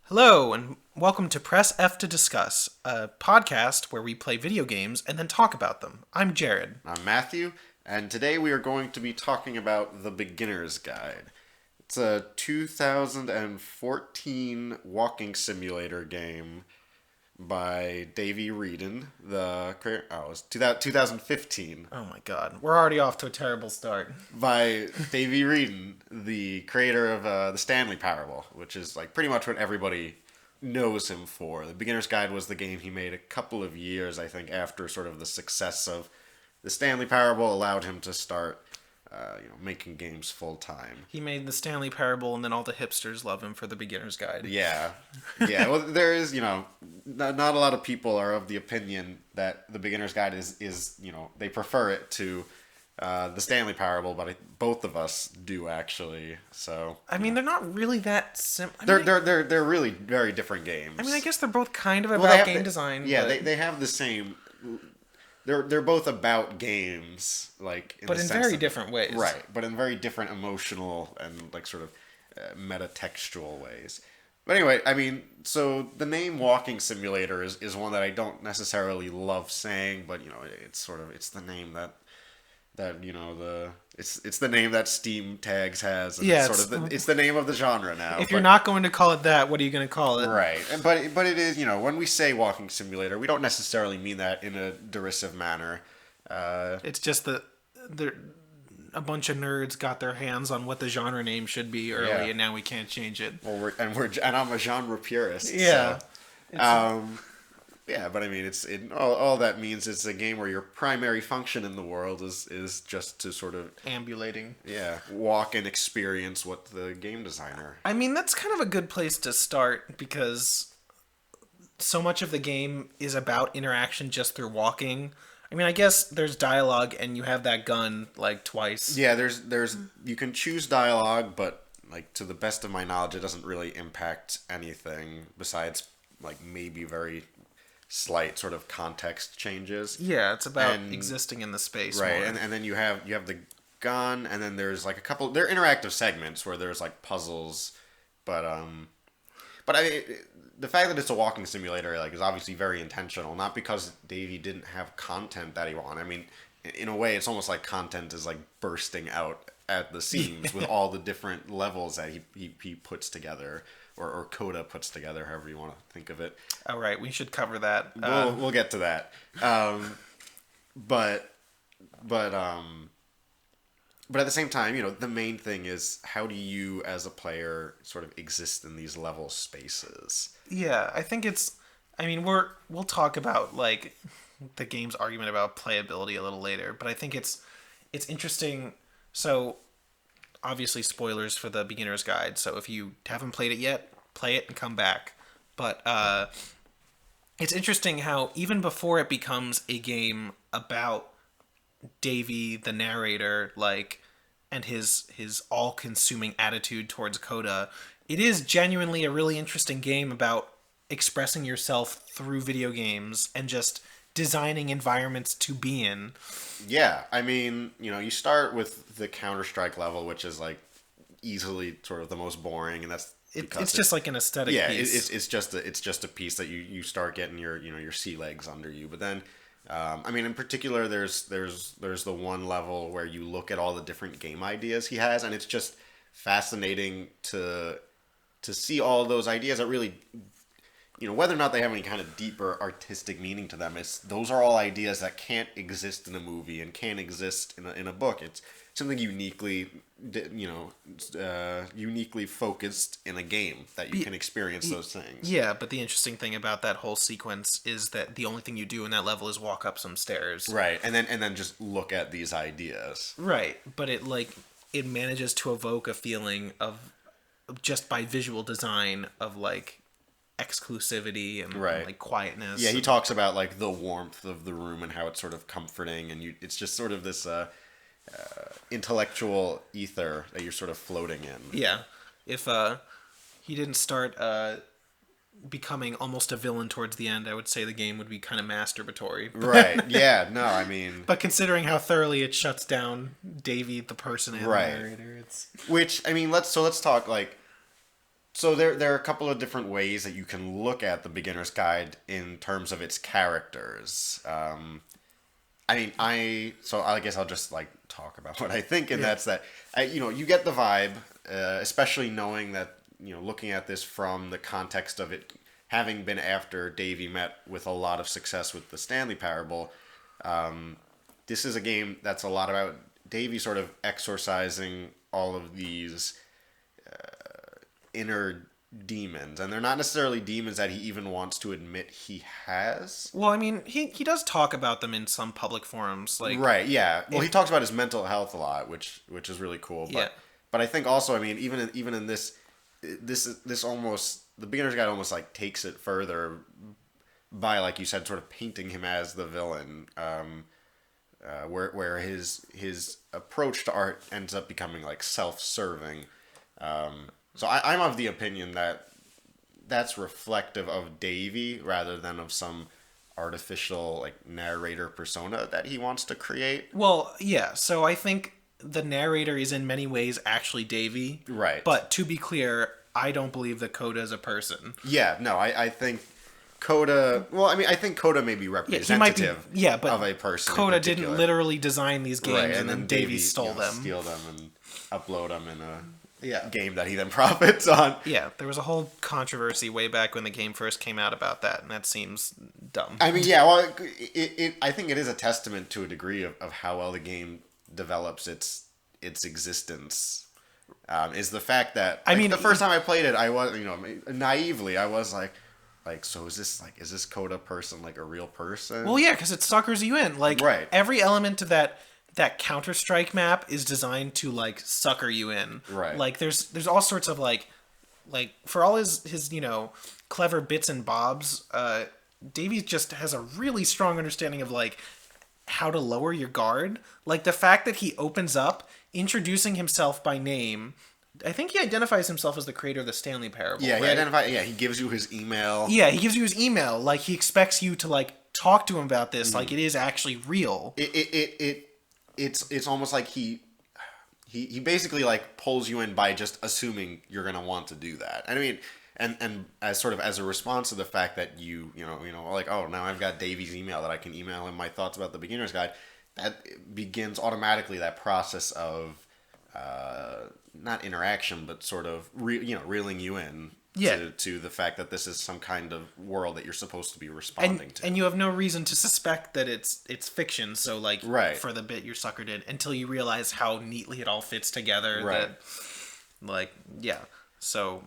Hello, and welcome to Press F to Discuss, a podcast where we play video games and then talk about them. I'm Jared. I'm Matthew, and today we are going to be talking about The Beginner's Guide. It's a 2014 walking simulator game by Davey Wreden. It was 2015. Oh my god, we're already off to a terrible start. By Davey Wreden, the creator of the Stanley Parable, which is like pretty much what everybody knows him for. The Beginner's Guide was the game he made a couple of years, I think, after sort of the success of the Stanley Parable allowed him to start making games full time. He made the Stanley Parable, and then all the hipsters love him for the Beginner's Guide. Yeah. Well, there is, not a lot of people are of the opinion that the Beginner's Guide is they prefer it to the Stanley Parable, but both of us do actually. So I mean, they're not really that They're really very different games. I mean, I guess they're both kind of about game design. Yeah, but... they have the same. They're both about games, but in very different ways. Right, but in very different emotional and sort of metatextual ways. But anyway, I mean, so the name Walking Simulator is one that I don't necessarily love saying, but it's the name that it's the name that Steam Tags has. And yeah, it's the name of the genre now. If you're not going to call it that, what are you going to call it? Right, but it is, when we say walking simulator, we don't necessarily mean that in a derisive manner. It's just that a bunch of nerds got their hands on what the genre name should be early, and now we can't change it. Well, and I'm a genre purist. Yeah. So. Yeah, but I mean, all that means is a game where your primary function in the world is just to sort of ambulating. Yeah, walk and experience what the game designer. I mean, that's kind of a good place to start because so much of the game is about interaction just through walking. I mean, I guess there's dialogue and you have that gun twice. Yeah, there's you can choose dialogue, but to the best of my knowledge, it doesn't really impact anything besides maybe very slight sort of context changes. Yeah, it's about existing in the space. Right, and then you have the gun, and then there's a couple. They're interactive segments where there's puzzles, but the fact that it's a walking simulator is obviously very intentional. Not because Davey didn't have content that he wanted. I mean, in a way, it's almost like content is bursting out at the seams with all the different levels that he puts together. Or Coda puts together, however you want to think of it. All right, we should cover that. We'll get to that. But at the same time, the main thing is how do you, as a player, sort of exist in these level spaces? Yeah, I think it's. I mean, we'll talk about the game's argument about playability a little later, but I think it's interesting. So. Obviously, spoilers for the Beginner's Guide, so if you haven't played it yet, play it and come back. But it's interesting how even before it becomes a game about Davey, the narrator, and his all-consuming attitude towards Coda, it is genuinely a really interesting game about expressing yourself through video games and just designing environments to be in. Yeah, I mean, you start with the Counter-Strike level, which is easily sort of the most boring, and that's it's just an aesthetic piece. It's just a piece that you start getting your sea legs under you. But then, I mean, in particular, there's the one level where you look at all the different game ideas he has, and it's just fascinating to see all those ideas that really. Whether or not they have any kind of deeper artistic meaning to them, those are all ideas that can't exist in a movie and can't exist in a book. It's something uniquely focused in a game that you can experience those things. Yeah, but the interesting thing about that whole sequence is that the only thing you do in that level is walk up some stairs. Right, and then just look at these ideas. Right, but it manages to evoke a feeling of just by visual design of exclusivity and quietness. Yeah, he talks about the warmth of the room and how it's sort of comforting, and it's just sort of this intellectual ether that you're sort of floating in. Yeah, if he didn't start becoming almost a villain towards the end, I would say the game would be kind of masturbatory. Right. Yeah. No, I mean. But considering how thoroughly it shuts down Davey, the person, and the narrator, it's. Which, I mean, let's talk So there are a couple of different ways that you can look at the beginner's guide in terms of its characters. I guess I'll just like talk about what I think, and that's that. You get the vibe, especially knowing that looking at this from the context of it having been after Davey met with a lot of success with the Stanley Parable. This is a game that's a lot about Davey sort of exorcising all of these inner demons, and they're not necessarily demons that he even wants to admit he has. Well, I mean, he does talk about them in some public forums, like Right, yeah. Well, he talks about his mental health a lot, which is really cool. But Yeah. but I think also, I mean, even in this almost the beginner's guide almost like takes it further by, like you said, sort of painting him as the villain, where his approach to art ends up becoming like self-serving. So I'm of the opinion that that's reflective of Davey rather than of some artificial like narrator persona that he wants to create. Well, yeah. So I think the narrator is in many ways actually Davey. Right. But to be clear, I don't believe that Coda is a person. Yeah, no, I think Coda. Well, I mean, I think Coda may be representative but of a person. Coda didn't literally design these games, Right, and then Davey stole them. steal them, and upload them in a Yeah. game that he then profits on. Yeah, there was a whole controversy way back when the game first came out about that, and that seems dumb. I mean, yeah, well, I think it is a testament to a degree of how well the game develops its existence. Is the fact that I mean, the first time I played it, I was naively I was like, so is this Coda person like a real person? Well, yeah, because it suckers you in. Like, Right. every element of that Counter-Strike map is designed to like sucker you in. Right. Like there's all sorts of like for all his clever bits and bobs, Davey just has a really strong understanding of like how to lower your guard. Like the fact that he opens up introducing himself by name. I think he identifies himself as the creator of the Stanley Parable. Yeah, right? he gives you his email. Yeah, he gives you his email. Like he expects you to like talk to him about this. Like it is actually real. It's almost like he basically like pulls you in by just assuming you're gonna want to do that. And I mean, and as sort of as a response to the fact that you like, oh, now I've got Davey's email that I can email him my thoughts about the beginner's guide. That begins automatically that process of not interaction, but sort of reeling you in. Yeah. To the fact that this is some kind of world that you're supposed to be responding to. And you have no reason to suspect that it's fiction. So like Right. for the bit you're suckered in until you realize how neatly it all fits together. Right. That, like, yeah. So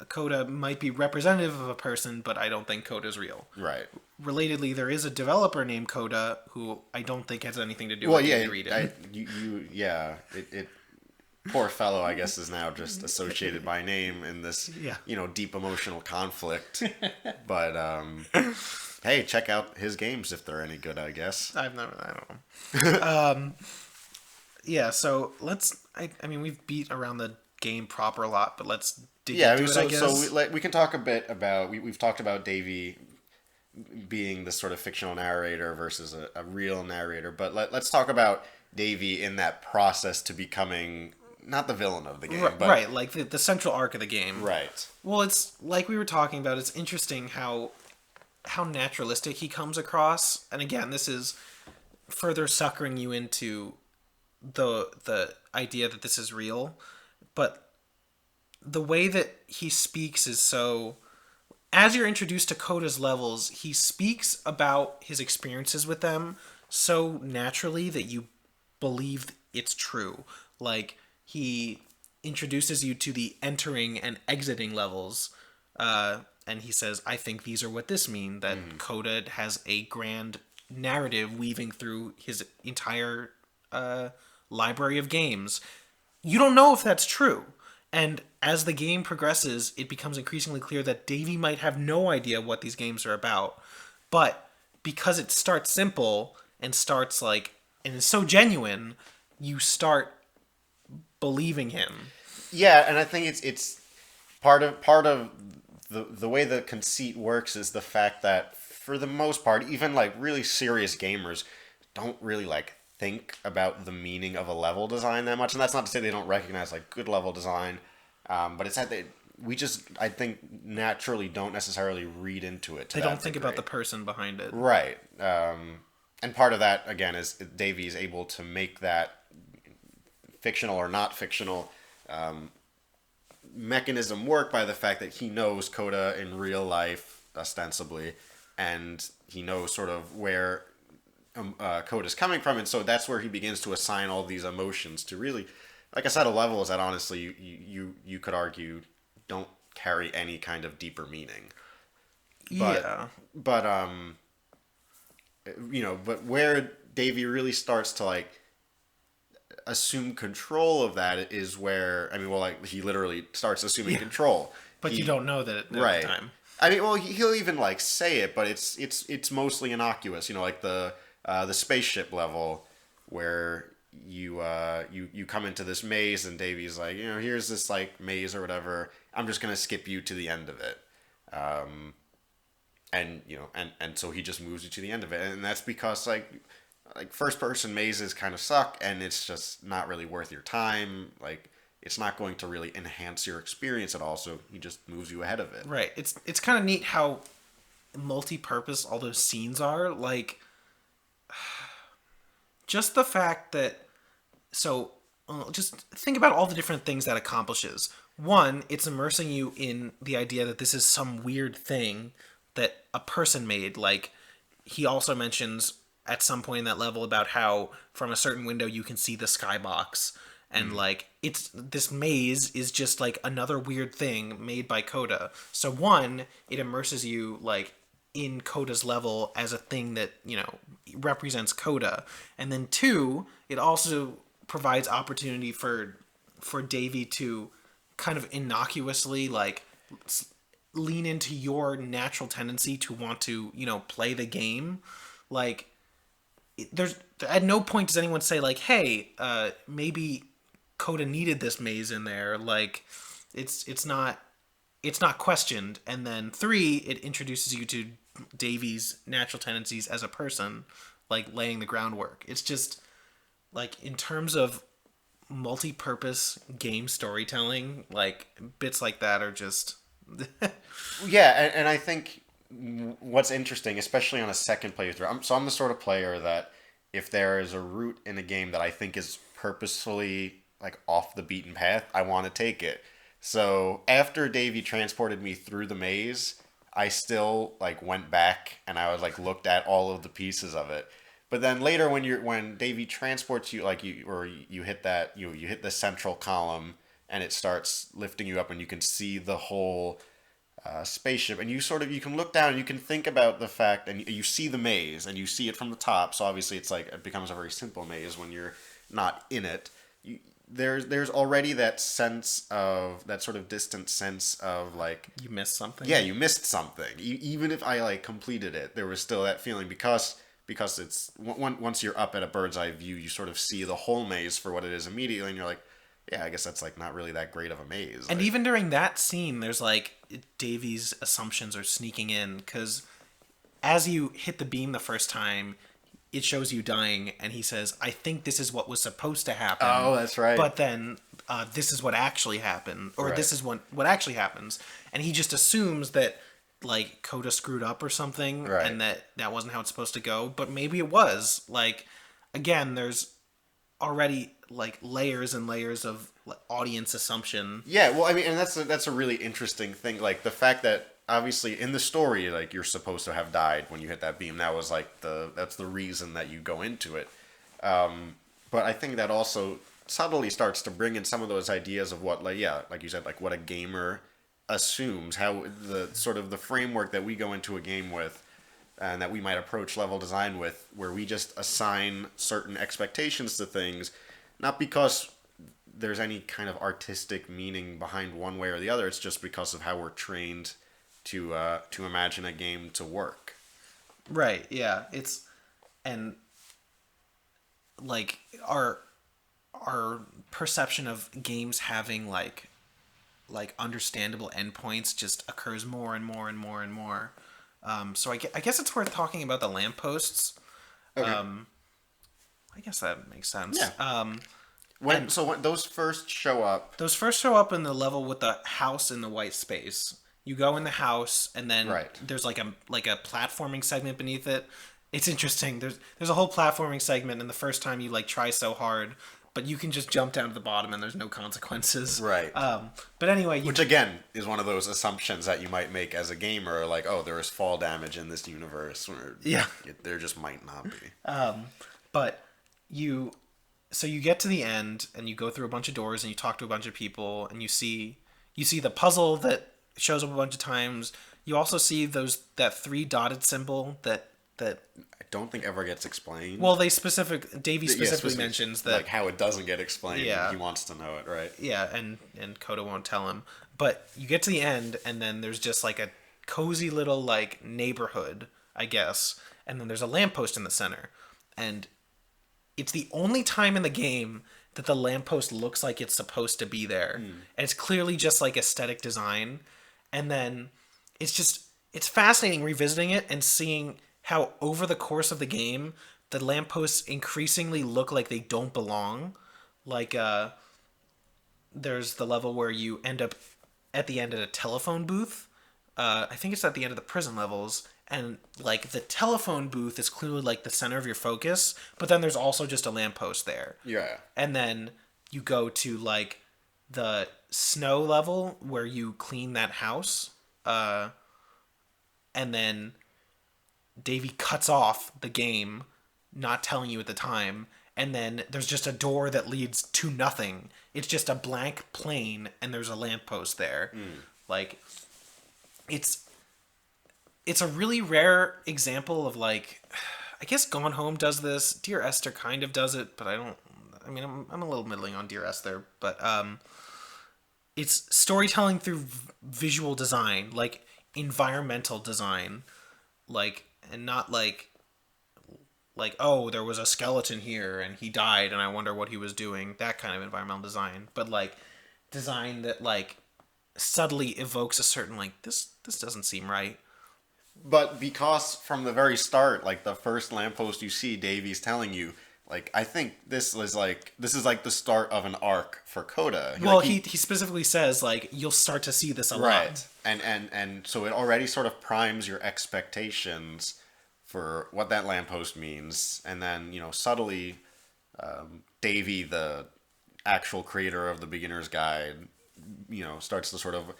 Coda might be representative of a person, but I don't think Coda's real. Right. Relatedly, there is a developer named Coda who I don't think has anything to do Well, with yeah, Wreden. it poor fellow, I guess, is now just associated by name in this, Yeah. deep emotional conflict. But hey, check out his games if they're any good, I guess. I don't know. Yeah, so I mean, we've beat around the game proper a lot, but let's dig into it, I guess. So we can talk a bit about, we've talked about Davey being this sort of fictional narrator versus a real narrator, but let's talk about Davey in that process to becoming not the villain of the game, but right, like the central arc of the game. Right. Well, it's like we were talking about. It's interesting how naturalistic he comes across, and again, this is further suckering you into the idea that this is real. But the way that he speaks is so. As you're introduced to Coda's levels, he speaks about his experiences with them so naturally that you believe it's true. Like, he introduces you to the entering and exiting levels, and he says, I think these are what this mean, that Coda has a grand narrative weaving through his entire library of games. You don't know if that's true. And as the game progresses, it becomes increasingly clear that Davey might have no idea what these games are about. But because it starts simple and starts like, and is so genuine, you start believing him. Yeah, and I think it's part of the way the conceit works is the fact that for the most part, even like really serious gamers don't really like think about the meaning of a level design that much. And that's not to say they don't recognize like good level design, but it's that we just, I think, naturally don't necessarily read into it to They that don't think about degree. the person behind it. Right. And part of that, again, is Davey is able to make that fictional or not fictional mechanism work by the fact that he knows Coda in real life, ostensibly, and he knows sort of where Coda's coming from, and so that's where he begins to assign all these emotions to really, like I said, a levels that honestly you could argue don't carry any kind of deeper meaning. But Yeah. but but where Davey really starts to like assume control of that is where, I mean, well, like he literally starts assuming control. But He- you don't know that at right. the time. I mean, well, he'll even like say it, but it's mostly innocuous. Like the spaceship level where you come into this maze and Davey's like, here's this like maze or whatever. I'm just gonna skip you to the end of it. And so he just moves you to the end of it, and that's because like first person mazes kind of suck, and it's just not really worth your time. Like it's not going to really enhance your experience at all, so he just moves you ahead of it. Right. It's kind of neat how multi-purpose all those scenes are. Like, just the fact that just think about all the different things that accomplishes. One, it's immersing you in the idea that this is some weird thing that a person made. Like, he also mentions at some point in that level about how from a certain window you can see the skybox, and like it's this maze is just like another weird thing made by Coda. So one, it immerses you like in Coda's level as a thing that represents Coda, and then two, it also provides opportunity for Davey to kind of innocuously like lean into your natural tendency to want to play the game. Like there's at no point does anyone say like, hey, maybe Coda needed this maze in there. Like it's not questioned. And then three, it introduces you to Davey's natural tendencies as a person, like laying the groundwork. It's just like in terms of multi-purpose game storytelling, like bits like that are just Yeah, and I think what's interesting, especially on a second playthrough, I'm the sort of player that if there is a route in a game that I think is purposefully like off the beaten path, I want to take it. So after Davey transported me through the maze, I still like went back and I was like looked at all of the pieces of it. But then later when Davey transports you, like you hit that you hit the central column and it starts lifting you up and you can see the whole spaceship, and you can look down and you can think about the fact, and you see the maze and you see it from the top, so obviously it becomes a very simple maze when you're not in it. There's already that sense of that sort of distant sense of like you missed something. yeah, you missed something. Even if I like completed it, there was still that feeling because it's once you're up at a bird's eye view, you sort of see the whole maze for what it is immediately, and you're like, yeah, I guess that's like not really that great of a maze. And like, even during that scene, there's like Davey's assumptions are sneaking in because as you hit the beam the first time, it shows you dying, and he says, "I think this is what was supposed to happen." Oh, that's right. But then this is what actually happened, or Right. this is what actually happens, and he just assumes that like Coda screwed up or something, Right. and that wasn't how it's supposed to go. But maybe it was. Like again, there's already like layers and layers of audience assumption. Yeah, well, I mean, and that's a really interesting thing. Like the fact that obviously in the story, like you're supposed to have died when you hit that beam. That was like that's the reason that you go into it. But I think that also subtly starts to bring in some of those ideas of what, like you said, like what a gamer assumes, how the sort of the framework that we go into a game with, and that we might approach level design with, where we just assign certain expectations to things, not because there's any kind of artistic meaning behind one way or the other. It's just because of how we're trained to imagine a game to work. Right. Yeah. And like our perception of games having like understandable endpoints just occurs more and more and more and more. So I guess it's worth talking about the lampposts. Okay. I guess that makes sense. Yeah. And When those first show up, those first show up in the level with the house in the white space. You go in the house, and then right? there's like a platforming segment beneath it. It's interesting. There's a whole platforming segment, and the first time you like try so hard, but you can just jump down to the bottom, and there's no consequences. Right. But anyway, you Which again is one of those assumptions that you might make as a gamer, like, oh, there is fall damage in this universe. Where yeah. there just might not be. But you so you get to the end, and you go through a bunch of doors, and you talk to a bunch of people, and you see the puzzle that shows up a bunch of times. You also see that three dotted symbol that I don't think ever gets explained. well, Davey specifically specific- mentions that. like how it doesn't get explained. Yeah. He wants to know it, right? Yeah, and Coda won't tell him. But you get to the end, and then there's just like a cozy little like neighborhood, I guess, and then there's a lamppost in the center, and it's the only time in the game that the lamppost looks like it's supposed to be there, and it's clearly just like aesthetic design. And then it's fascinating revisiting it and seeing how over the course of the game the lampposts increasingly look like they don't belong. Like there's the level where you end up at the end at a telephone booth. I think it's at the end of the prison levels, and like the telephone booth is clearly like the center of your focus, but then there's also just a lamppost there. Yeah. And then you go to like the snow level where you clean that house, and then Davey cuts off the game, not telling you at the time, and then there's just a door that leads to nothing. It's just a blank plane, and there's a lamppost there. Like, it's a really rare example of like, I guess Gone Home does this. Dear Esther kind of does it, but I'm a little middling on Dear Esther, but it's storytelling through visual design, like environmental design, like, and not like oh, there was a skeleton here and he died and I wonder what he was doing, that kind of environmental design, but like design that like subtly evokes a certain like this doesn't seem right. But because from the very start, like the first lamppost you see, Davey's telling you, like, I think this is like the start of an arc for Coda. Well, he specifically says like you'll start to see this a lot. And so it already sort of primes your expectations for what that lamppost means, and then subtly, Davey, the actual creator of the beginner's guide, starts to sort of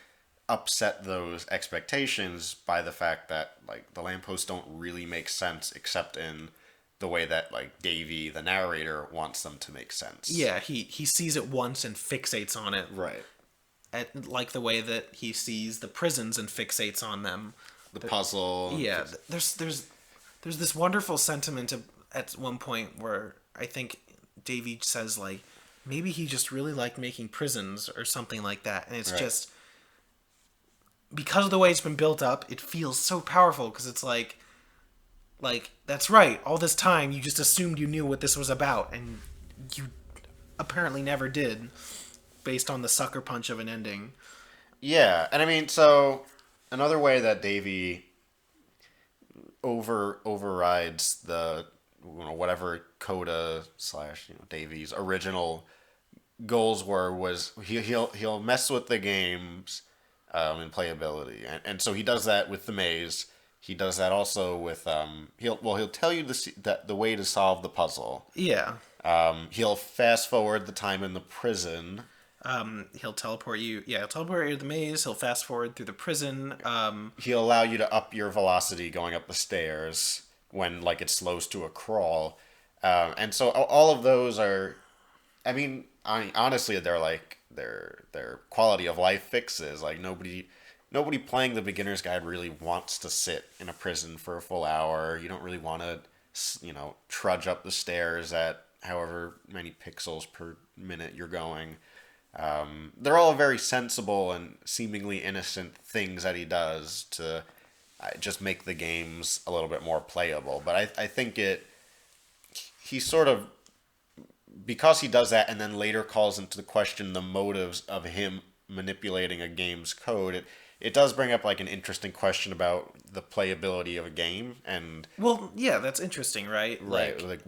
upset those expectations by the fact that like the lampposts don't really make sense except in the way that like Davey, the narrator, wants them to make sense. Yeah, he sees it once and fixates on it. Right. Like the way that he sees the prisons and fixates on them. The puzzle. Yeah, there's this wonderful sentiment at one point where I think Davey says like maybe he just really liked making prisons or something like that, and it's Right. just because of the way it's been built up, it feels so powerful because it's like that's right. All this time, you just assumed you knew what this was about, and you apparently never did, based on the sucker punch of an ending. Yeah, and I mean, so another way that Davey overrides the whatever Coda / Davey's original goals was he'll mess with the games and playability, and so he does that with the maze. He does that also with he'll tell you the way to solve the puzzle. Yeah. He'll fast forward the time in the prison. He'll teleport you. Yeah, he'll teleport you to the maze. He'll fast forward through the prison. He'll allow you to up your velocity going up the stairs when like it slows to a crawl. And so all of those are, I mean, honestly, they're like they're quality of life fixes. Like nobody playing the beginner's guide really wants to sit in a prison for a full hour. You don't really want to, trudge up the stairs at however many pixels per minute you're going. They're all very sensible and seemingly innocent things that he does to just make the games a little bit more playable. But I think he sort of, because he does that and then later calls into question the motives of him manipulating a game's code, it does bring up like an interesting question about the playability of a game. And well, that's interesting, right? right, like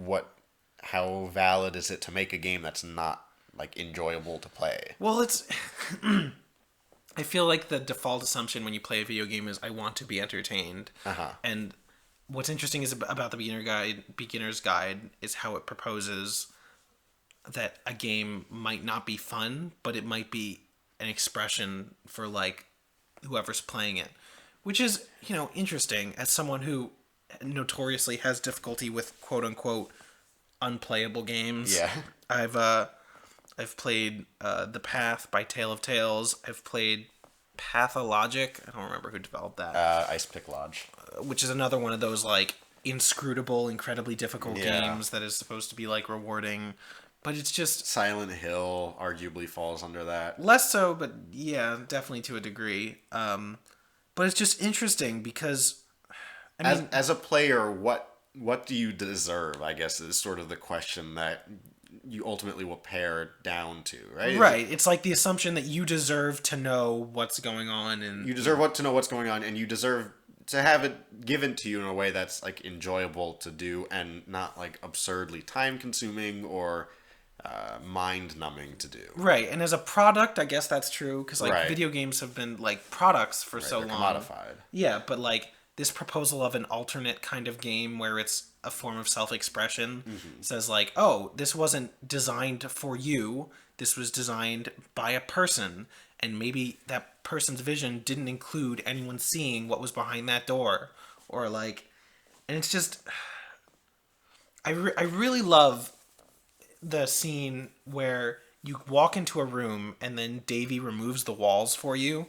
how valid is it to make a game that's not like enjoyable to play. Well, it's I feel like the default assumption when you play a video game is I want to be entertained. And what's interesting is about the beginner's guide is how it proposes that a game might not be fun, but it might be an expression for like whoever's playing it, which is, interesting as someone who notoriously has difficulty with quote unquote unplayable games. Yeah. I've played The Path by Tale of Tales. I've played Pathologic. I don't remember who developed that. Ice Pick Lodge. Which is another one of those like inscrutable, incredibly difficult games that is supposed to be like rewarding. But it's just... Silent Hill arguably falls under that. Less so, but yeah, definitely to a degree. But it's just interesting because... As a player, what do you deserve, I guess, is sort of the question that you ultimately will pare down to, right? Right. It's like the assumption that you deserve to know what's going on. And you deserve to know what's going on, and you deserve to have it given to you in a way that's like enjoyable to do and not like absurdly time-consuming or mind-numbing to do. Right. And as a product, I guess that's true because like video games have been like products for so long. Commodified. Yeah, but like this proposal of an alternate kind of game where it's a form of self-expression says like, oh, this wasn't designed for you. This was designed by a person. And maybe that person's vision didn't include anyone seeing what was behind that door. Or like, and it's just, I really love the scene where you walk into a room and then Davey removes the walls for you.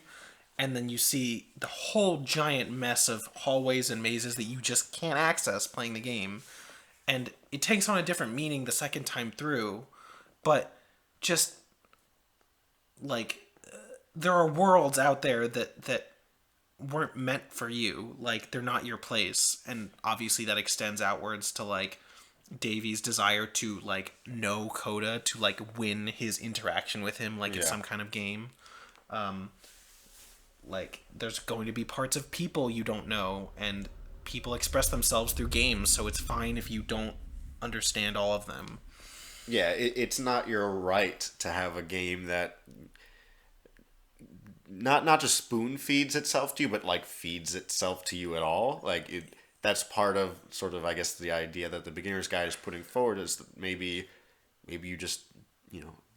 And then you see the whole giant mess of hallways and mazes that you just can't access playing the game. And it takes on a different meaning the second time through. But just, like, there are worlds out there that weren't meant for you. Like, they're not your place. And obviously that extends outwards to, like, Davey's desire to, like, know Coda, to, like, win his interaction with him, like it's some kind of game. Like, there's going to be parts of people you don't know, and people express themselves through games, so it's fine if you don't understand all of them. Yeah, it's not your right to have a game that not just spoon feeds itself to you, but like feeds itself to you at all. Like that's part of sort of, I guess, the idea that the beginner's guide is putting forward is that maybe you just,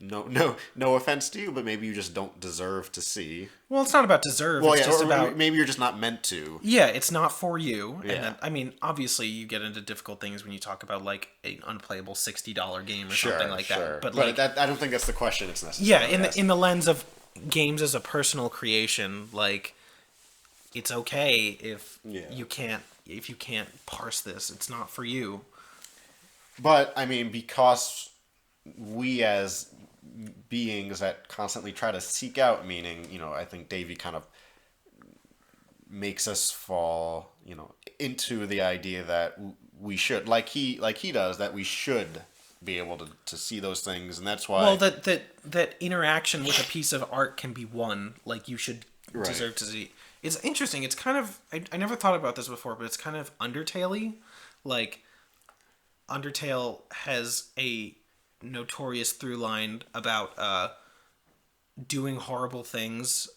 no offense to you, but maybe you just don't deserve to see. Well, it's not about deserve. Well, it's just about maybe you're just not meant to. Yeah, it's not for you. Yeah. And then, I mean, obviously, you get into difficult things when you talk about like an unplayable $60 game or something like that. But like, I don't think that's the question. It's necessary. Yeah, in the lens of games as a personal creation, like it's okay if you can't parse this. It's not for you. But I mean, because we as beings that constantly try to seek out meaning, I think Davey kind of makes us fall, into the idea that we should, like he does, that we should be able to see those things, and that's why. Well, that interaction with a piece of art can be won. Like you should deserve to see. It's interesting. It's kind of I never thought about this before, but it's kind of Undertale-y. Like Undertale has a notorious through line about doing horrible things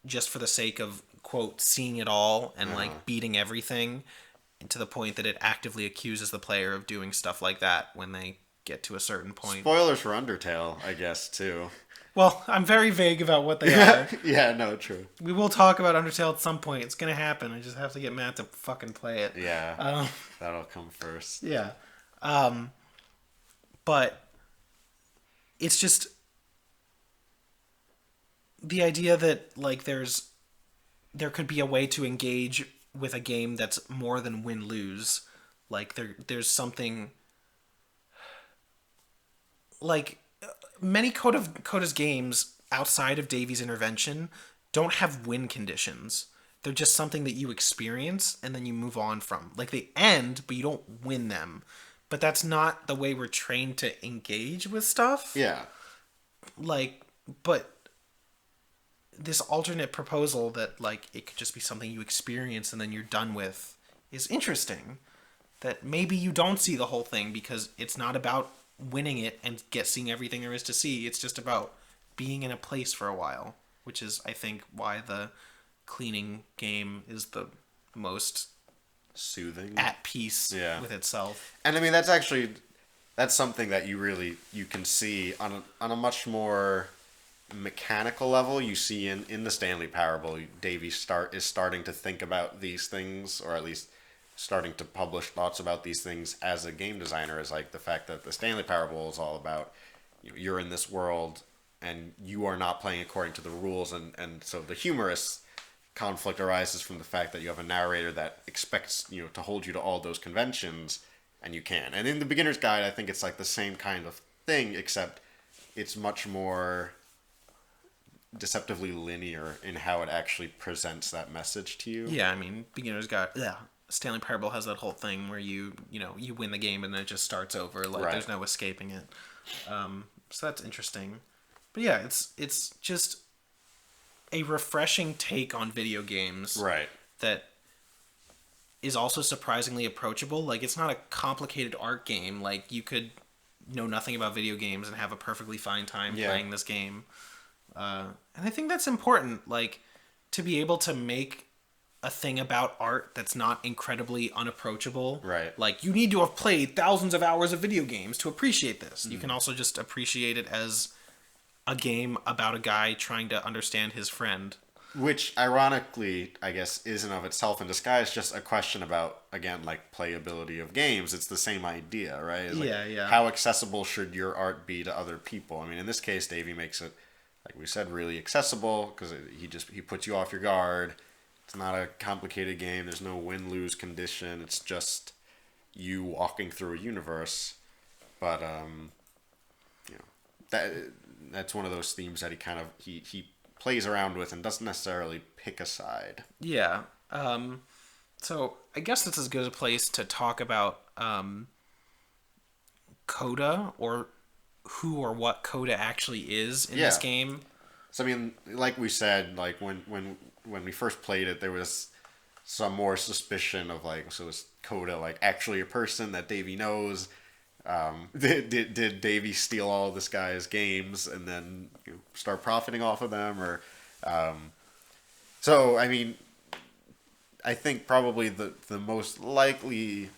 just for the sake of quote seeing it all and like beating everything, to the point that it actively accuses the player of doing stuff like that when they get to a certain point. Spoilers for Undertale, I guess, too. Well, I'm very vague about what they are. Yeah, no, true. We will talk about Undertale at some point. It's gonna happen. I just have to get Matt to fucking play it. Yeah, that'll come first. Yeah. But it's just the idea that like there could be a way to engage with a game that's more than win-lose. Like there's something like many Coda's games outside of Davey's intervention don't have win conditions. They're just something that you experience and then you move on from. Like they end, but you don't win them. But that's not the way we're trained to engage with stuff. Yeah. Like, but this alternate proposal that, like, it could just be something you experience and then you're done with is interesting. That maybe you don't see the whole thing because it's not about winning it and seeing everything there is to see. It's just about being in a place for a while, which is, I think, why the cleaning game is the most Soothing. at peace Yeah. with itself. And I mean, that's something that you can see on a much more mechanical level. You see in the Stanley Parable, Davey is starting to think about these things, or at least starting to publish thoughts about these things as a game designer. Is like the fact that the Stanley Parable is all about, you're in this world and you are not playing according to the rules, and so the humorous conflict arises from the fact that you have a narrator that expects to hold you to all those conventions, and you can. And in the beginner's guide, I think it's like the same kind of thing, except it's much more deceptively linear in how it actually presents that message to you. Yeah, I mean, beginner's guide. Yeah, Stanley Parable has that whole thing where you win the game and then it just starts over. Like, Right. there's no escaping it. So that's interesting. But yeah, it's just a refreshing take on video games. Right. That is also surprisingly approachable. Like, it's not a complicated art game. Like, you could know nothing about video games and have a perfectly fine time playing this game. And I think that's important. Like, to be able to make a thing about art that's not incredibly unapproachable. Right. Like, you need to have played thousands of hours of video games to appreciate this. You can also just appreciate it as a game about a guy trying to understand his friend. Which, ironically, I guess, is in of itself in disguise just a question about, again, like, playability of games. It's the same idea, right? It's like, Yeah. how accessible should your art be to other people? I mean, in this case, Davey makes it, like we said, really accessible, because he puts you off your guard. It's not a complicated game. There's no win-lose condition. It's just you walking through a universe. But, that's one of those themes that he plays around with and doesn't necessarily pick a side. Yeah. So I guess that's as good a place to talk about Coda, or who or what Coda actually is in this game. So I mean, like we said, like when we first played it, there was some more suspicion of like, so is Coda like actually a person that Davey knows? Did Davey steal all of this guy's games and then start profiting off of them, or so I mean, I think probably the most likely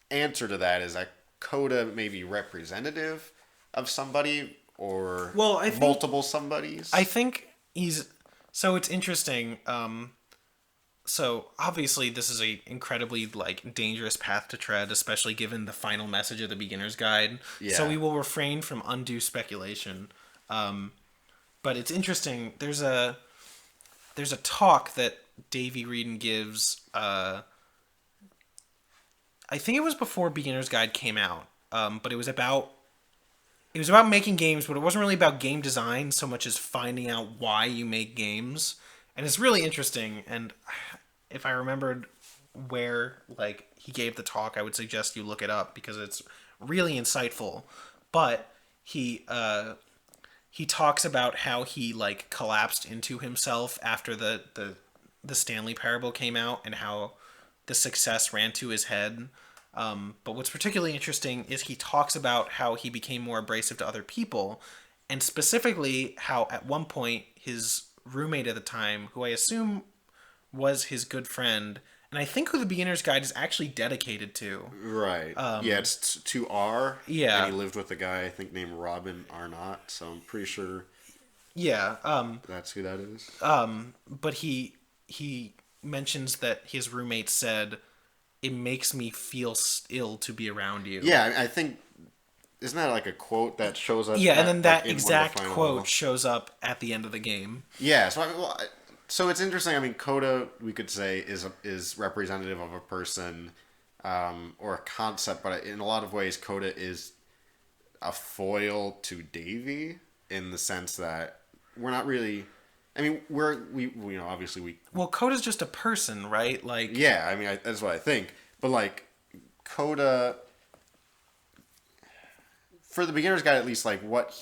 answer to that is that Coda may be representative of somebody, or I think, multiple somebodies. I think so it's interesting. So obviously this is a incredibly like dangerous path to tread, especially given the final message of the beginner's guide. Yeah. So we will refrain from undue speculation. But it's interesting. There's a talk that Davey Wreden gives. I think it was before Beginner's Guide came out. But it was about making games, but it wasn't really about game design so much as finding out why you make games. And it's really interesting. And if I remembered where like he gave the talk, I would suggest you look it up because it's really insightful. But he talks about how he like collapsed into himself after the Stanley Parable came out, and how the success ran to his head. But what's particularly interesting is he talks about how he became more abrasive to other people, and specifically how at one point his roommate at the time, who I assume was his good friend, and I think who the Beginner's Guide is actually dedicated to. Right. Yeah, it's to R. Yeah. And he lived with a guy, I think, named Robin Arnott, so I'm pretty sure Yeah. that's who that is. But he mentions that his roommate said, "It makes me feel ill to be around you." Yeah, I think, isn't that like a quote that shows up? Yeah, and then that like, in one of the exact final quote levels? shows up at the end of the game. Yeah, so I mean, so it's interesting. I mean, Coda, we could say, is representative of a person or a concept, but in a lot of ways, Coda is a foil to Davey in the sense that we're not really. I mean, we obviously. Well, Coda's just a person, right? Like, Yeah, I mean, that's what I think. But like, Coda, for the beginner's guide at least, like what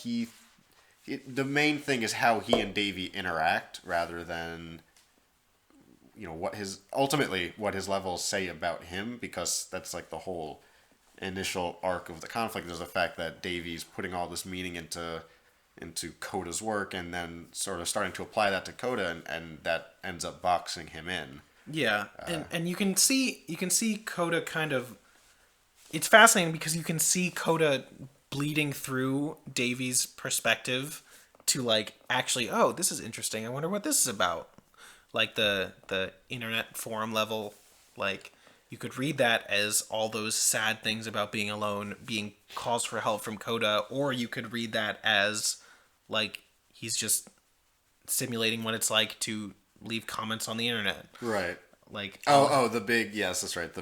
the main thing is how he and Davey interact, rather than what his levels say about him, because that's like the whole initial arc of the conflict is the fact that Davey's putting all this meaning into Coda's work, and then sort of starting to apply that to Coda, and that ends up boxing him in. Yeah, and you can see Coda kind of. It's fascinating because you can see Coda bleeding through Davey's perspective to like actually, oh, this is interesting. I wonder what this is about. Like the internet forum level, like you could read that as all those sad things about being alone, being calls for help from Coda, or you could read that as like he's just simulating what it's like to leave comments on the internet. Right. Like the big, yes, that's right, the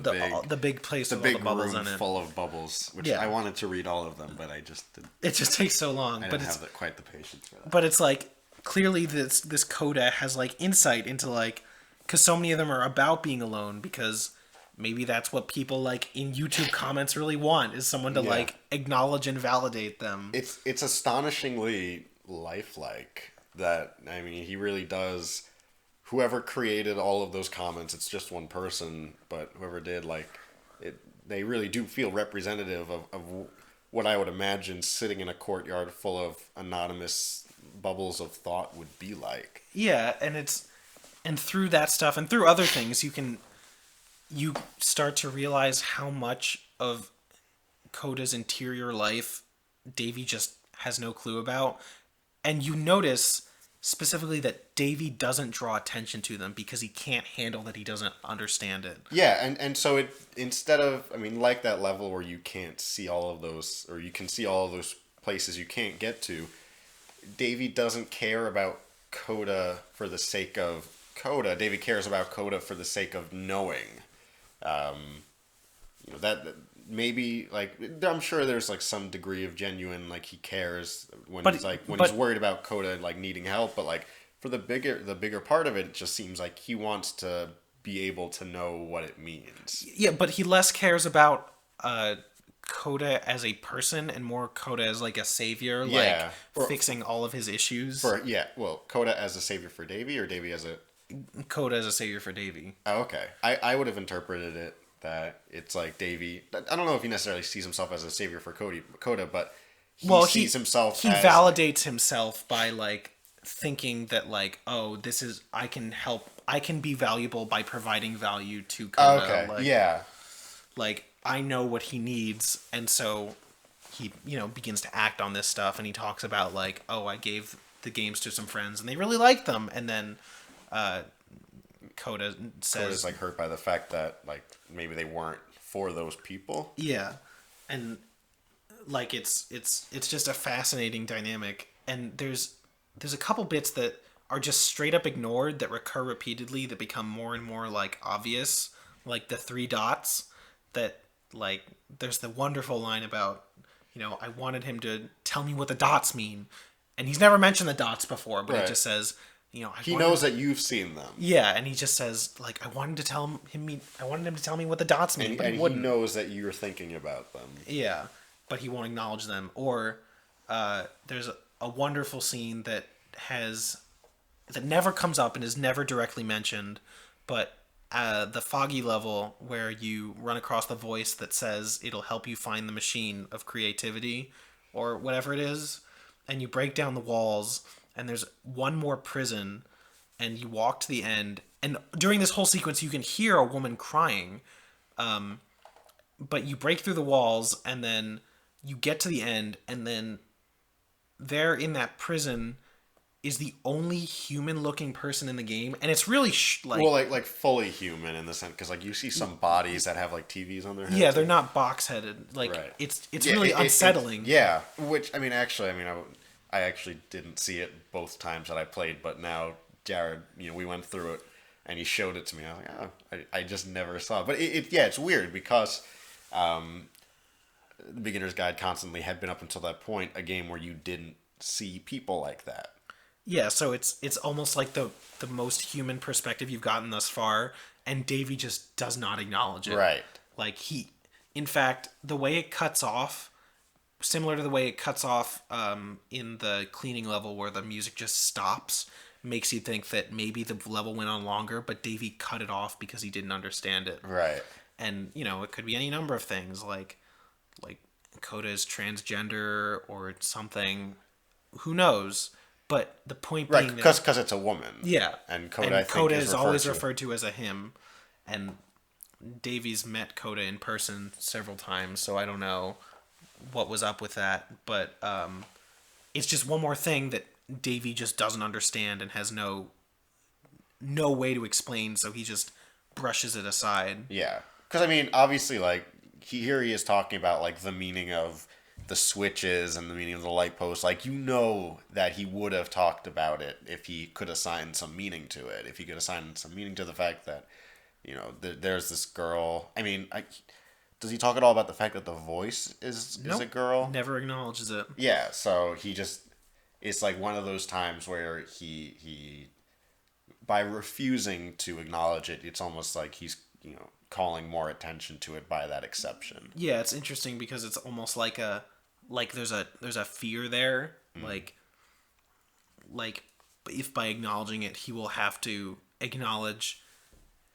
big place with all the bubbles room in it, full of bubbles, which Yeah. I wanted to read all of them, but I just didn't. It just takes so long. I but didn't it's have quite the patience for that. but it's like clearly this Coda has like insight into like, because so many of them are about being alone, because maybe that's what people like in YouTube comments really want, is someone to like acknowledge and validate them. It's astonishingly lifelike. That, I mean, he really does. Whoever created all of those comments, it's just one person, but whoever did, like, they really do feel representative of what I would imagine sitting in a courtyard full of anonymous bubbles of thought would be like. Yeah, and through that stuff and through other things, you start to realize how much of Coda's interior life Davey just has no clue about, and you notice specifically that Davey doesn't draw attention to them because he can't handle that he doesn't understand it. Yeah, and so it, instead of, I mean, like that level where you can't see all of those, or you can see all of those places you can't get to, Davey doesn't care about Coda for the sake of Coda. Davey cares about Coda for the sake of knowing. That maybe, like, I'm sure there's like some degree of genuine, like, he cares when he's worried about Coda like needing help, but like for the bigger part of it, it just seems like he wants to be able to know what it means. Yeah, but he less cares about Coda as a person and more Coda as like a savior, fixing all of his issues. Coda as a savior for Davey, or Davey as a Coda as a savior for Davey. Oh, okay. I would have interpreted it that it's like Davey. I don't know if he necessarily sees himself as a savior for Coda, but he sees himself. He validates himself by like thinking that like, oh, this is, I can help. I can be valuable by providing value to Coda. Okay. Like, yeah. Like, I know what he needs, and so he, begins to act on this stuff, and he talks about like, oh, I gave the games to some friends, and they really liked them, and then Coda says, Coda's like hurt by the fact that like maybe they weren't for those people. Yeah, and like it's just a fascinating dynamic, and there's a couple bits that are just straight up ignored that recur repeatedly that become more and more like obvious, like the 3 dots. That like there's the wonderful line about I wanted him to tell me what the dots mean, and he's never mentioned the dots before, but it just says he knows that you've seen them. Yeah, and he just says like I wanted him to tell me what the dots mean, and he knows that you're thinking about them. Yeah, but he won't acknowledge them. Or there's a wonderful scene that never comes up and is never directly mentioned, but the foggy level where you run across the voice that says it'll help you find the machine of creativity or whatever it is, and you break down the walls and there's one more prison and you walk to the end, and during this whole sequence you can hear a woman crying, but you break through the walls and then you get to the end, and then there in that prison is the only human-looking person in the game, and it's really like fully human in the sense, because like you see some bodies that have like TVs on their heads. Yeah, they're not box-headed. Like right. It's really unsettling. Which I actually didn't see it both times that I played, but now Jared, we went through it and he showed it to me. I was like, I just never saw it. But it's weird because the Beginner's Guide constantly had been up until that point a game where you didn't see people like that. Yeah, so it's almost like the most human perspective you've gotten thus far, and Davey just does not acknowledge it. Right. Like in fact, the way it cuts off, similar to the way it cuts off in the cleaning level where the music just stops, makes you think that maybe the level went on longer, but Davey cut it off because he didn't understand it. Right. And, it could be any number of things, like like Coda is transgender or something. Who knows? But the point Right, being because it's a woman. yeah, And Coda, and I think, Coda is always referred to as a him, and Davies met Coda in person several times, so I don't know what was up with that, but it's just one more thing that Davy just doesn't understand and has no way to explain, so he just brushes it aside. Yeah, because I mean, obviously, like here he is talking about like the meaning of the switches and the meaning of the light post. Like that he would have talked about it if he could assign some meaning to it. If he could assign some meaning to the fact that there's this girl. I mean, does he talk at all about the fact that the voice is Nope, a girl? never acknowledges it. Yeah, so he just it's like one of those times where he by refusing to acknowledge it, it's almost like he's calling more attention to it by that exception. Yeah, it's interesting because it's almost like there's a fear there, like if by acknowledging it he will have to acknowledge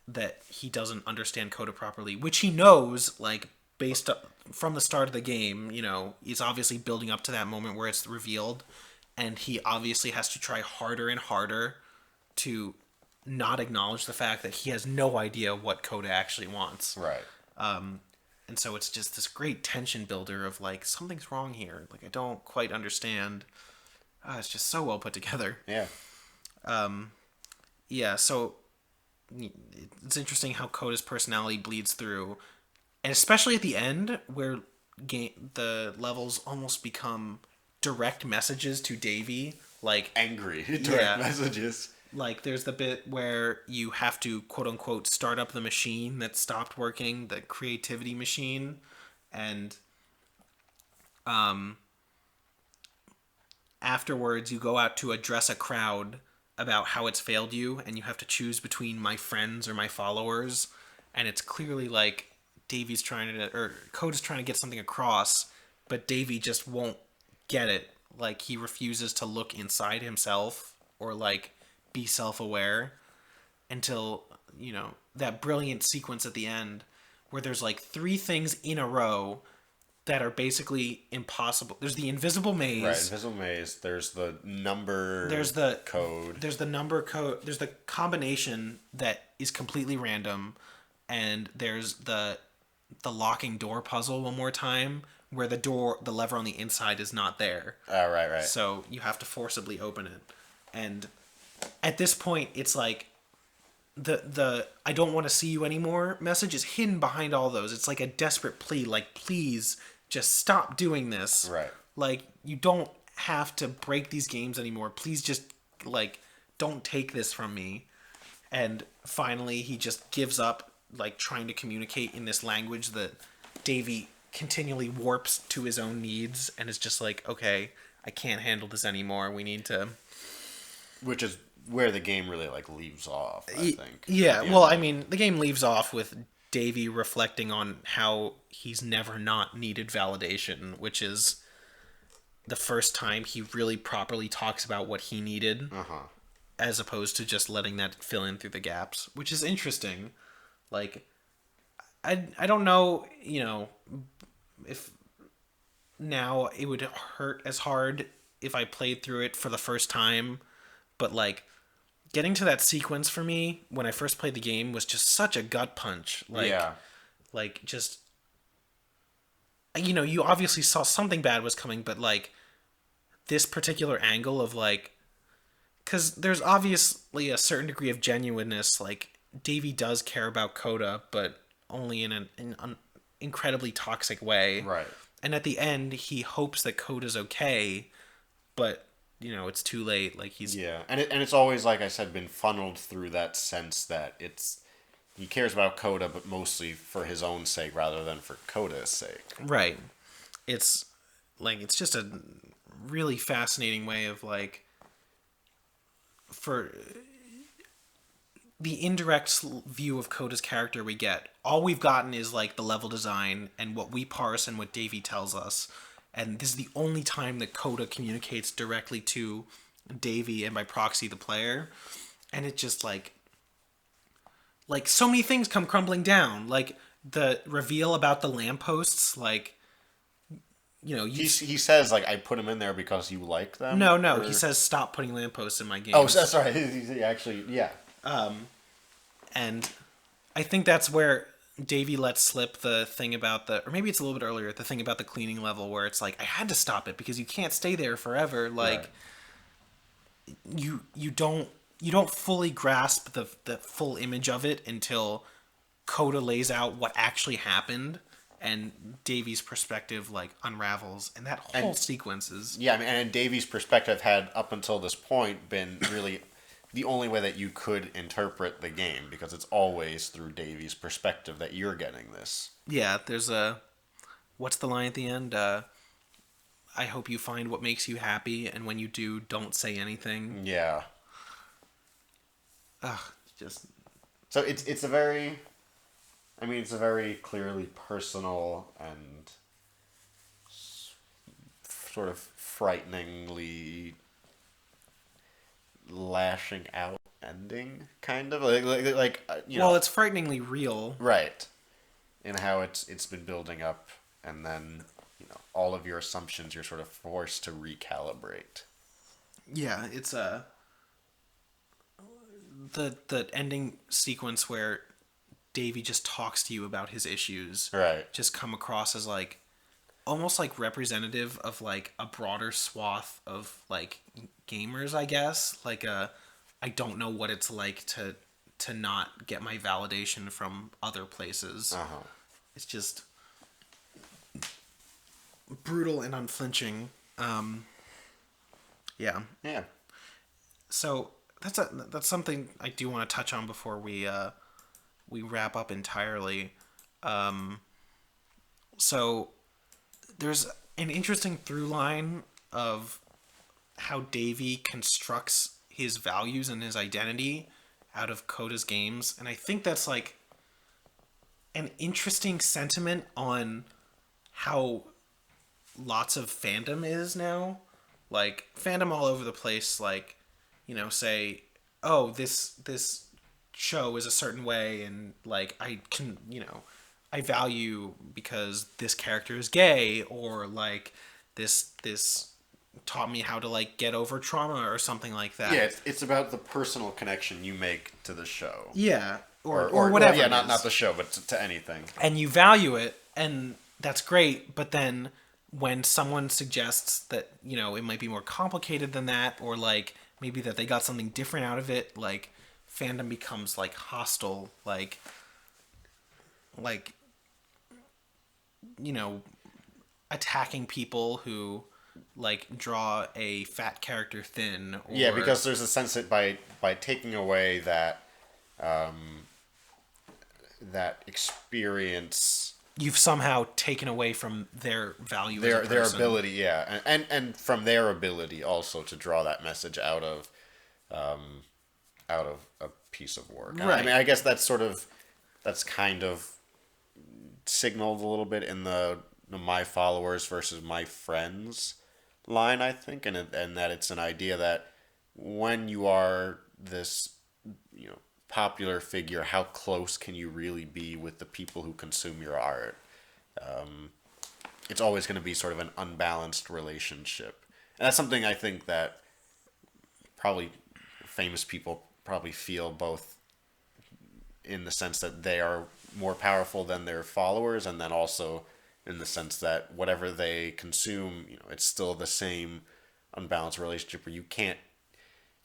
that he doesn't understand Coda properly, which he knows, like, based up from the start of the game, he's obviously building up to that moment where it's revealed, and he obviously has to try harder and harder to not acknowledge the fact that he has no idea what Coda actually wants. Right. And so it's just this great tension builder of, like, something's wrong here. Like, I don't quite understand. It's just so well put together. Yeah. Yeah, so it's interesting how Coda's personality bleeds through, and especially at the end where the levels almost become direct messages to Davy, like angry direct messages. Like there's the bit where you have to quote unquote start up the machine that stopped working, the creativity machine, and afterwards you go out to address a crowd about how it's failed you, and you have to choose between my friends or my followers, and it's clearly like Coda's trying to get something across, but Davy just won't get it. Like he refuses to look inside himself or like be self-aware until that brilliant sequence at the end where there's like three things in a row that are basically impossible. There's the invisible maze. Right, invisible maze. There's the number code. There's the number code. There's the combination that is completely random. And there's the locking door puzzle one more time where the lever on the inside is not there. Oh, right. So you have to forcibly open it. And at this point, it's like the I don't want to see you anymore message is hidden behind all those. It's like a desperate plea, like, please just stop doing this. Right. Like, you don't have to break these games anymore. Please just, like, don't take this from me. And finally, he just gives up, like, trying to communicate in this language that Davy continually warps to his own needs and is just like, okay, I can't handle this anymore. We need to... Which is where the game really, like, leaves off, I think. Yeah, well, I mean, the game leaves off with Davy reflecting on how he's never not needed validation, which is the first time he really properly talks about what he needed, as opposed to just letting that fill in through the gaps, which is interesting. Like, I don't know, if now it would hurt as hard if I played through it for the first time, but, like, getting to that sequence for me when I first played the game was just such a gut punch. Like just, you obviously saw something bad was coming, but like this particular angle of like, because there's obviously a certain degree of genuineness. Like Davy does care about Coda, but only in an incredibly toxic way. Right. And at the end, he hopes that Coda's okay, but it's too late. Like he's and it's always, like I said, been funneled through that sense that he cares about Coda, but mostly for his own sake rather than for Coda's sake. Right. It's just a really fascinating way of like, for the indirect view of Coda's character we get. All we've gotten is like the level design and what we parse and what Davy tells us. And this is the only time that Coda communicates directly to Davy and by proxy the player. And it just like so many things come crumbling down. Like the reveal about the lampposts, like you know, He says like I put him in there because you like them. no, he Or... says stop putting lampposts in my Oh, games. sorry. He actually, yeah. And I think that's where Davey lets slip the thing about or maybe it's a little bit earlier, the thing about the cleaning level where it's like I had to stop it because you can't stay there forever. Like Right. you don't fully grasp the full image of it until Coda lays out what actually happened and Davey's perspective like unravels, and that whole And sequence is yeah, I mean, and Davy's perspective had up until this point been really the only way that you could interpret the game because it's always through Davy's perspective that you're getting this. yeah. There's a what's the line at the end? I hope you find what makes you happy, and when you do, don't say anything. Yeah. Ugh, just So it's a very, I mean, it's a very clearly personal and sort of frighteningly lashing out ending, kind of you well, know, it's frighteningly real. right, in how it's been building up, and then all of your assumptions you're sort of forced to recalibrate. Yeah, it's the ending sequence where Davey just talks to you about his issues. Right. Just come across as like almost like representative of like a broader swath of like gamers, I guess. Like I don't know what it's like to not get my validation from other places. Uh-huh. It's just brutal and unflinching. Yeah. Yeah. So that's something I do want to touch on before we wrap up entirely. So there's an interesting through line of how Davey constructs his values and his identity out of Coda's games, and I think that's like an interesting sentiment on how lots of fandom is now. Like fandom all over the place, like, say, oh, this show is a certain way, and like I can, I value because this character is gay, or like this taught me how to like get over trauma or something like that. Yeah, it's about the personal connection you make to the show. Yeah, or Or whatever. Well, yeah, it not is. not the show, but to anything. And you value it, and that's great. But then when someone suggests that it might be more complicated than that, or like maybe that they got something different out of it, like fandom becomes like hostile, like attacking people who like draw a fat character thin. Or, Yeah, because there's a sense that by taking away that experience, you've somehow taken away from their value, their as a their person. ability, yeah, and from their ability also to draw that message out of a piece of work. Right. I mean, I guess that's kind of signaled a little bit in the my followers versus my friends line, I think, and that it's an idea that when you are this popular figure, how close can you really be with the people who consume your art? It's always going to be sort of an unbalanced relationship, and that's something I think that probably famous people probably feel, both in the sense that they are more powerful than their followers, and then also in the sense that whatever they consume, it's still the same unbalanced relationship where you can't.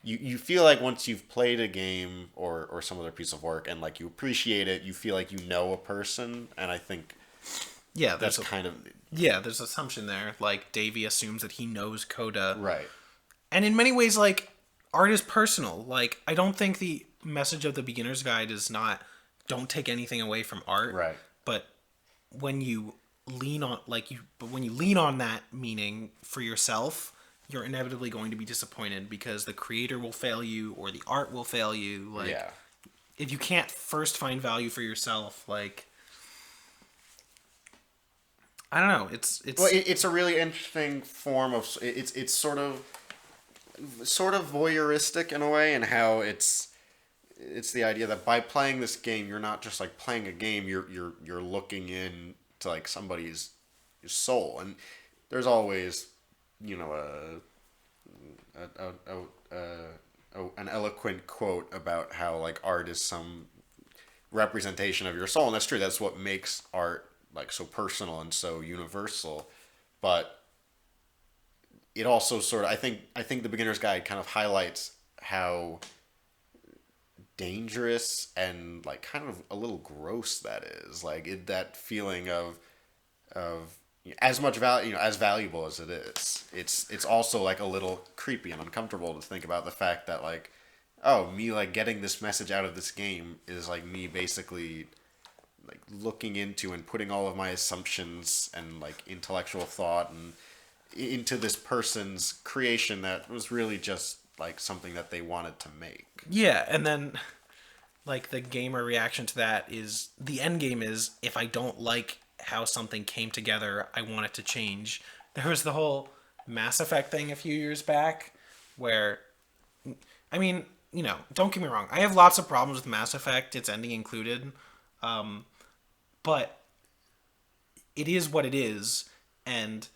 You feel like once you've played a game or some other piece of work and like you appreciate it, you feel like you know a person, and I think that's kind of there's assumption there. Like Davey assumes that he knows Coda, right. and in many ways, like art is personal. Like I don't think the message of the beginner's guide is not don't take anything away from art, Right. But when you lean on when you lean on that meaning for yourself, you're inevitably going to be disappointed because the creator will fail you or the art will fail you. Like, Yeah. if you can't first find value for yourself, like, I don't know. It's a really interesting form of it's sort of voyeuristic in a way, and how it's the idea that by playing this game, you're not just like playing a game. You're looking in to like somebody's soul, and there's always, you know, an eloquent quote about how like art is some representation of your soul, and that's true. That's what makes art like so personal and so universal. But it also sort of, I think the beginner's guide kind of highlights how dangerous and like kind of a little gross that is. Like that feeling of as much value, as valuable as it is, it's also like a little creepy and uncomfortable to think about the fact that like, oh, me like getting this message out of this game is like me basically like looking into and putting all of my assumptions and like intellectual thought and into this person's creation that was really just like something that they wanted to make. Yeah, and then like the gamer reaction to that is the end game is if I don't like how something came together, I want it to change. There was the whole Mass Effect thing a few years back where, I mean, don't get me wrong, I have lots of problems with Mass Effect, its ending included, but it is what it is, and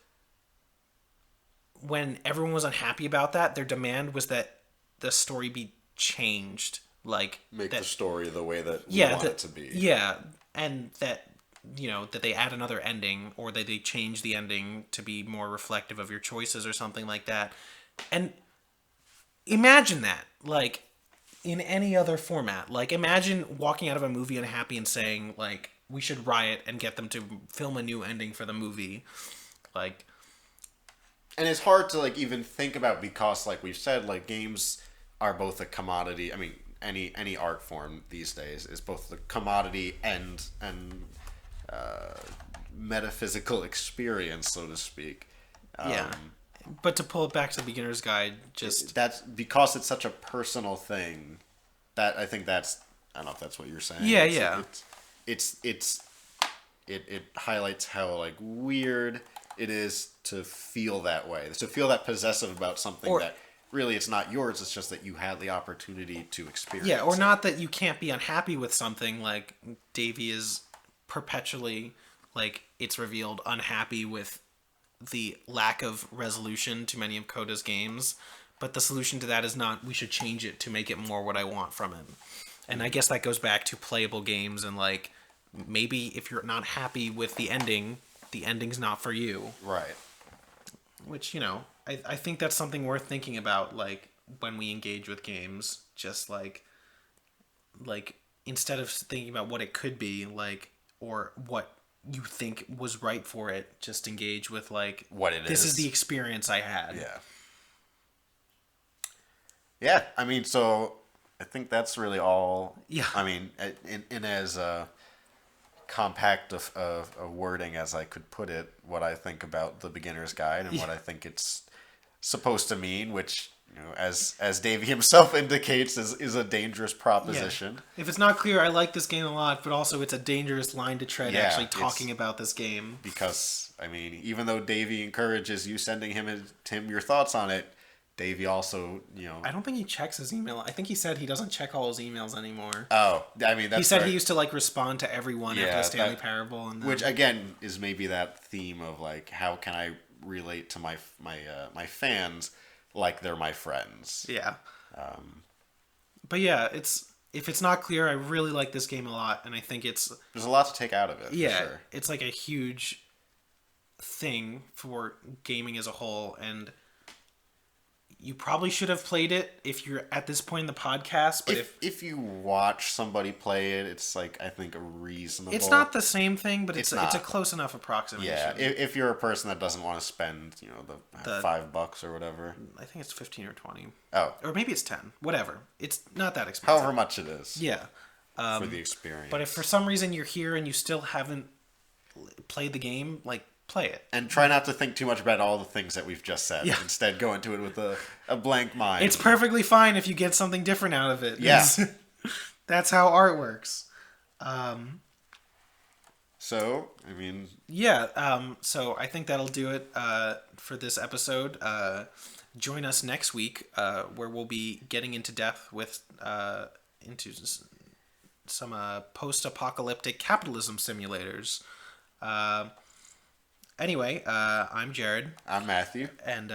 when everyone was unhappy about that, their demand was that the story be changed, like Make that, the story the way that we yeah, want it to be. yeah, and that that they add another ending or that they change the ending to be more reflective of your choices or something like that. And imagine that, like in any other format. Like imagine walking out of a movie unhappy and saying like we should riot and get them to film a new ending for the movie. Like, And it's hard to like even think about because like we've said, like games are both a commodity. I mean, any art form these days is both the commodity and metaphysical experience, so to speak. yeah. But to pull it back to the beginner's guide, just That's because it's such a personal thing. That I think that's, I don't know if that's what you're saying. Yeah, It's, yeah. it highlights how like weird it is to feel that way, to feel that possessive about something that really it's not yours. It's just that you had the opportunity to experience. yeah, or it. not that you can't be unhappy with something. Like Davey is perpetually, like it's revealed, unhappy with the lack of resolution to many of Coda's games. But the solution to that is not we should change it to make it more what I want from it. And I guess that goes back to playable games and like maybe if you're not happy with the ending's not for you. Right. Which, I think that's something worth thinking about, like when we engage with games, just like instead of thinking about what it could be, like, or what you think was right for it, just engage with like What it this is. is the experience I had. Yeah. Yeah, I mean, so I think that's really all. Yeah. I mean, in as compact of a wording as I could put it, what I think about the beginner's guide and what I think it's supposed to mean, which as Davey himself indicates, is a dangerous proposition. Yeah. If it's not clear, I like this game a lot, but also it's a dangerous line to tread Yeah, actually talking about this game. Because I mean, even though Davey encourages you sending him your thoughts on it, Davey also, I don't think he checks his email. I think he said he doesn't check all his emails anymore. Oh, I mean, that's he said right. he used to like respond to everyone after the Stanley Parable, and which again is maybe that theme of like how can I relate to my fans like they're my friends. Yeah. But yeah, if it's not clear, I really like this game a lot, and I think There's a lot to take out of it. Yeah, for sure. it's like a huge thing for gaming as a whole, and you probably should have played it if you're at this point in the podcast. But if you watch somebody play it, it's like I think a reasonable. it's not the same thing, but it's not. a close enough approximation. Yeah, if you're a person that doesn't want to spend the $5 or whatever. I think it's 15 or 20. Oh, or maybe it's 10. Whatever. It's not that expensive. However much it is. Yeah. For the experience. But if for some reason you're here and you still haven't played the game, like, play it. And try not to think too much about all the things that we've just said. Yeah. Instead, go into it with a blank mind. It's perfectly fine if you get something different out of it. Yeah. That's how art works. So, I mean... Yeah, so I think that'll do it for this episode. Join us next week, where we'll be getting into depth with into some post-apocalyptic capitalism simulators. Anyway, I'm Jared, I'm Matthew. and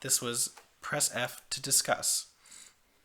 this was Press F to discuss.